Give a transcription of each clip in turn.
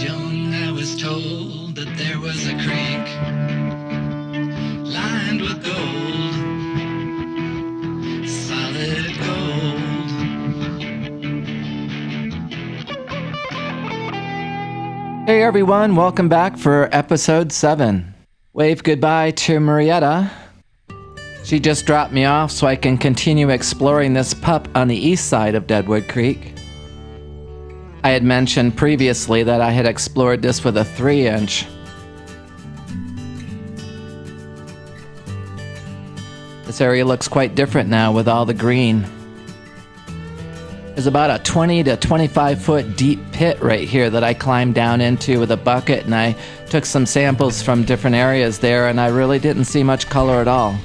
was young, I was told that there was a creek lined with gold, solid gold. Hey everyone, welcome back for episode 7. Wave goodbye to Marietta. She just dropped me off so I can continue exploring this pup on the east side of Deadwood Creek. I had mentioned previously that I had explored this with a 3-inch. This area looks quite different now with all the green. There's about a 20 to 25 foot deep pit right here that I climbed down into with a bucket, and I took some samples from different areas there, and I really didn't see much color at all.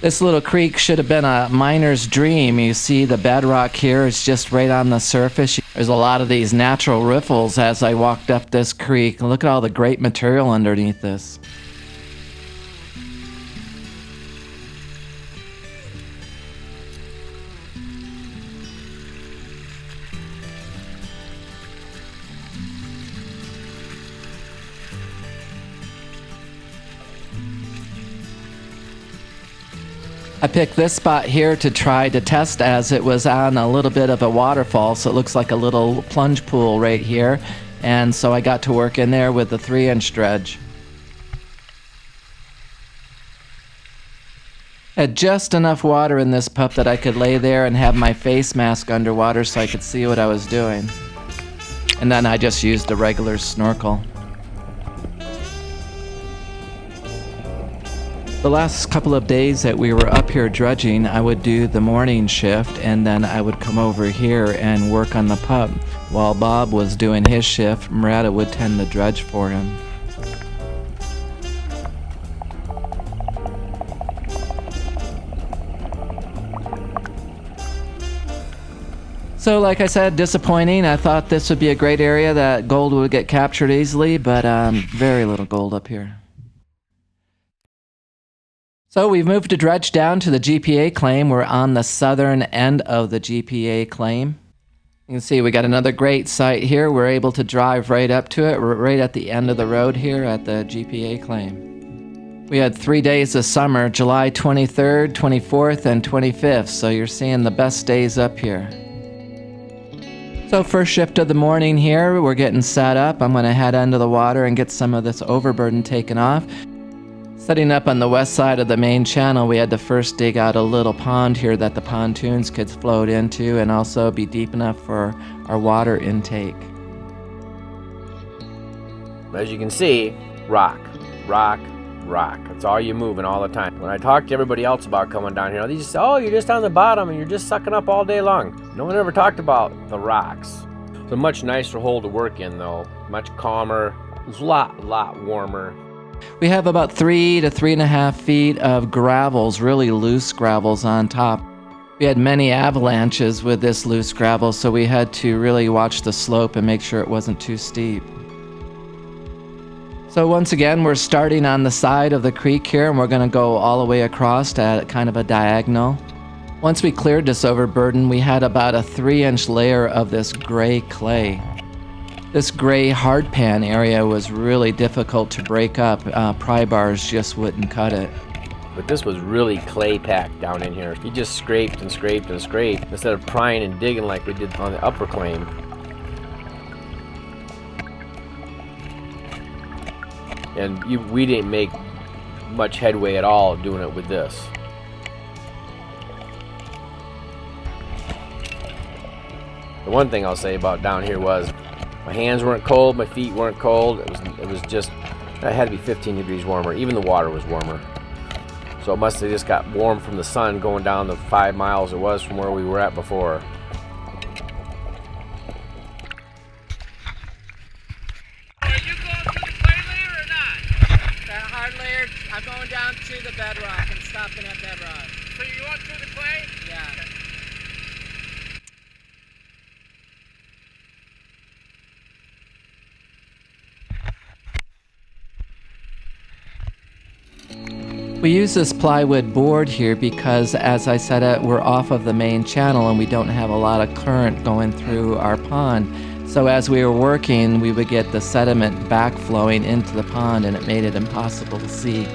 This little creek should have been a miner's dream. You see the bedrock here is just right on the surface. There's a lot of these natural riffles as I walked up this creek. Look at all the great material underneath this. I picked this spot here to try to test as it was on a little bit of a waterfall, so it looks like a little plunge pool right here, and so I got to work in there with the 3-inch dredge. Had just enough water in this pup that I could lay there and have my face mask underwater so I could see what I was doing. And then I just used the regular snorkel. The last couple of days that we were up here dredging, I would do the morning shift and then I would come over here and work on the pup. While Bob was doing his shift, Marietta would tend the dredge for him. So like I said, disappointing. I thought this would be a great area that gold would get captured easily, but very little gold up here. So we've moved to dredge down to the GPAA claim. We're on the southern end of the GPAA claim. You can see we got another great site here. We're able to drive right up to it. We're right at the end of the road here at the GPAA claim. We had 3 days of summer, July 23rd, 24th, and 25th. So you're seeing the best days up here. So first shift of the morning here, we're getting set up. I'm going to head under the water and get some of this overburden taken off. Setting up on the west side of the main channel, we had to first dig out a little pond here that the pontoons could float into and also be deep enough for our water intake. As you can see, rock, rock, rock. That's all you're moving all the time. When I talk to everybody else about coming down here, they just say, oh, you're just on the bottom and you're just sucking up all day long. No one ever talked about the rocks. It's a much nicer hole to work in though, much calmer, it's a lot warmer. We have about 3 to 3.5 feet of gravels, really loose gravels on top. We had many avalanches with this loose gravel, so we had to really watch the slope and make sure it wasn't too steep. So once again, we're starting on the side of the creek here, and we're going to go all the way across at kind of a diagonal. Once we cleared this overburden, we had about a 3-inch layer of this gray clay. This gray hardpan area was really difficult to break up. Pry bars just wouldn't cut it. But this was really clay packed down in here. You just scraped and scraped and scraped instead of prying and digging like we did on the upper claim. And we didn't make much headway at all doing it with this. The one thing I'll say about down here was my hands weren't cold, my feet weren't cold. It was just, it had to be 15 degrees warmer. Even the water was warmer. So it must have just got warm from the sun going down the 5 miles it was from where we were at before. Are you going through the clay layer or not? That hard layer, I'm going down to the bedrock and stopping at bedrock. So you want through the clay? Yeah. We use this plywood board here because, as I said, we're off of the main channel and we don't have a lot of current going through our pond. So as we were working, we would get the sediment backflowing into the pond, and it made it impossible to see.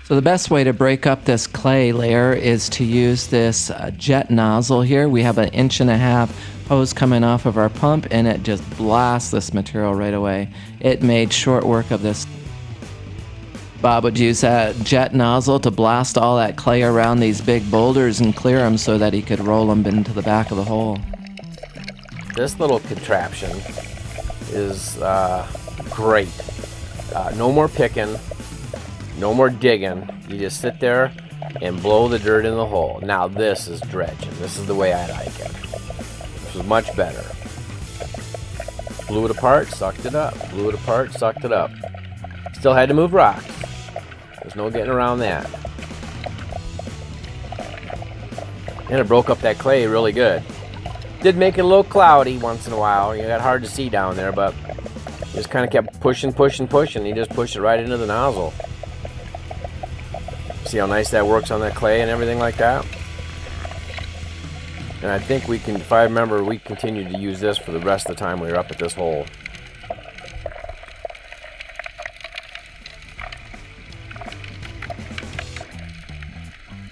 So the best way to break up this clay layer is to use this jet nozzle here. We have an 1.5-inch hose coming off of our pump, and it just blasts this material right away. It made short work of this. Bob would use that jet nozzle to blast all that clay around these big boulders and clear them so that he could roll them into the back of the hole. This little contraption is great. No more picking. No more digging. You just sit there and blow the dirt in the hole. Now this is dredging. This is the way I like it. This was much better. Blew it apart, sucked it up. Blew it apart, sucked it up. Still had to move rocks. There's no getting around that. And it broke up that clay really good. Did make it a little cloudy once in a while. You got hard to see down there, but just kind of kept pushing. You just pushed it right into the nozzle. See how nice that works on that clay and everything like that? And I think we can, if I remember, we continued to use this for the rest of the time we were up at this hole.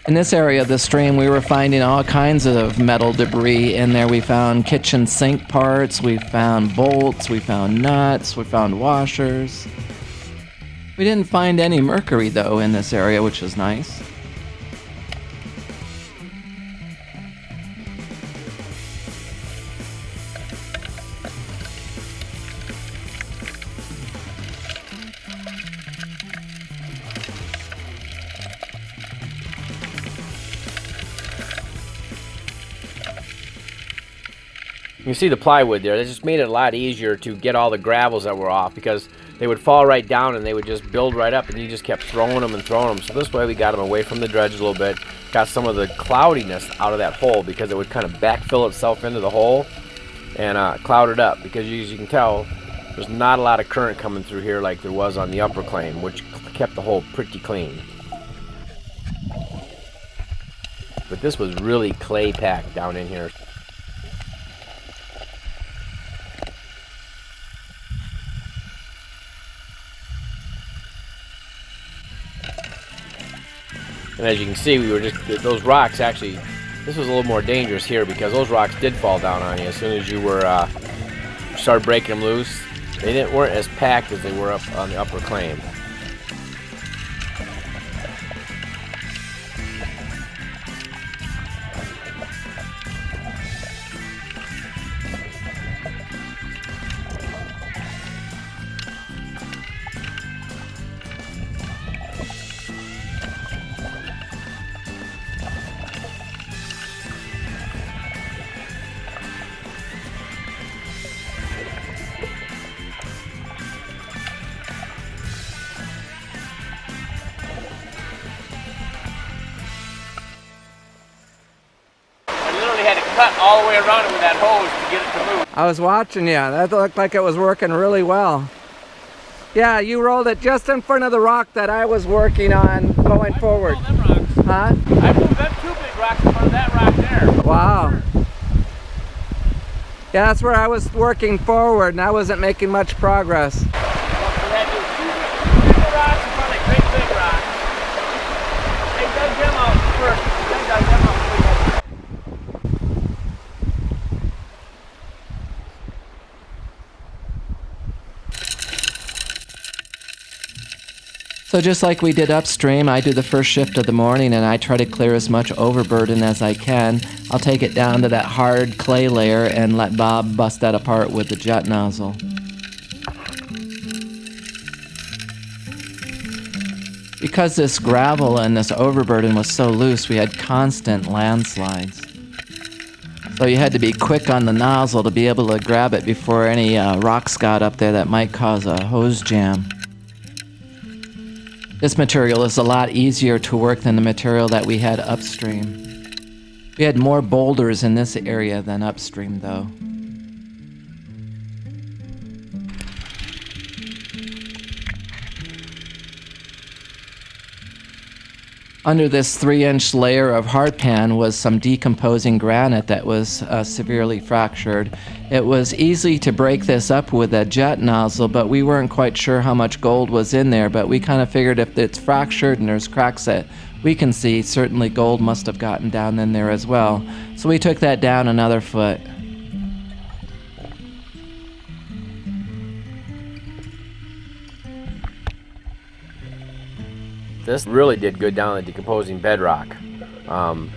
In this area of the stream, we were finding all kinds of metal debris in there. We found kitchen sink parts, we found bolts, we found nuts, we found washers. We didn't find any mercury, though, in this area, which was nice. You see the plywood there. That just made it a lot easier to get all the gravels that were off, because they would fall right down and they would just build right up, and you just kept throwing them. So this way we got them away from the dredge a little bit, got some of the cloudiness out of that hole, because it would kind of backfill itself into the hole and cloud it up, because as you can tell, there's not a lot of current coming through here like there was on the upper claim, which kept the hole pretty clean. But this was really clay packed down in here. And as you can see, we were just, those rocks actually, this was a little more dangerous here because those rocks did fall down on you as soon as you were, started breaking them loose. Weren't as packed as they were up on the upper claim. Cut all the way around it with that hose to get it to move. I was watching you. That looked like it was working really well. Yeah, you rolled it just in front of the rock that I was working on going forward. Them rocks. Huh? I moved them two big rocks in front of that rock there. Wow. Yeah, that's where I was working forward and I wasn't making much progress. We had two big rocks in front of that great big rock. They dug them out first. They dug them out. So just like we did upstream, I do the first shift of the morning and I try to clear as much overburden as I can. I'll take it down to that hard clay layer and let Bob bust that apart with the jet nozzle. Because this gravel and this overburden was so loose, we had constant landslides. So you had to be quick on the nozzle to be able to grab it before any rocks got up there that might cause a hose jam. This material is a lot easier to work than the material that we had upstream. We had more boulders in this area than upstream, though. Under this 3-inch layer of hardpan was some decomposing granite that was severely fractured. It was easy to break this up with a jet nozzle, but we weren't quite sure how much gold was in there, but we kind of figured if it's fractured and there's cracks that we can see, certainly gold must have gotten down in there as well. So we took that down another foot. This really did good down the decomposing bedrock. Actually,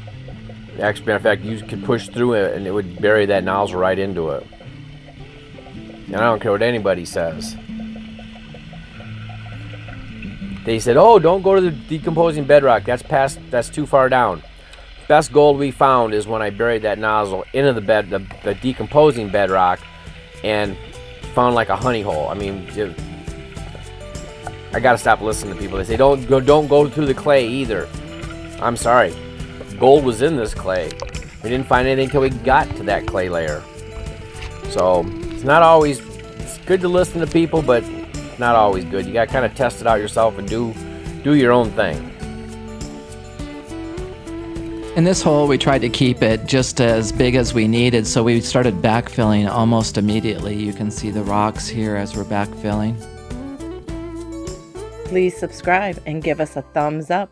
matter of fact, you could push through it and it would bury that nozzle right into it. And I don't care what anybody says. They said, oh, don't go to the decomposing bedrock. That's too far down. Best gold we found is when I buried that nozzle into the decomposing bedrock and found like a honey hole. I mean, I gotta stop listening to people. They say don't go through the clay either. I'm sorry, gold was in this clay. We didn't find anything until we got to that clay layer. So it's not always. It's good to listen to people, but it's not always good. You gotta kind of test it out yourself and do your own thing. In this hole, we tried to keep it just as big as we needed, so we started backfilling almost immediately. You can see the rocks here as we're backfilling. Please subscribe and give us a thumbs up.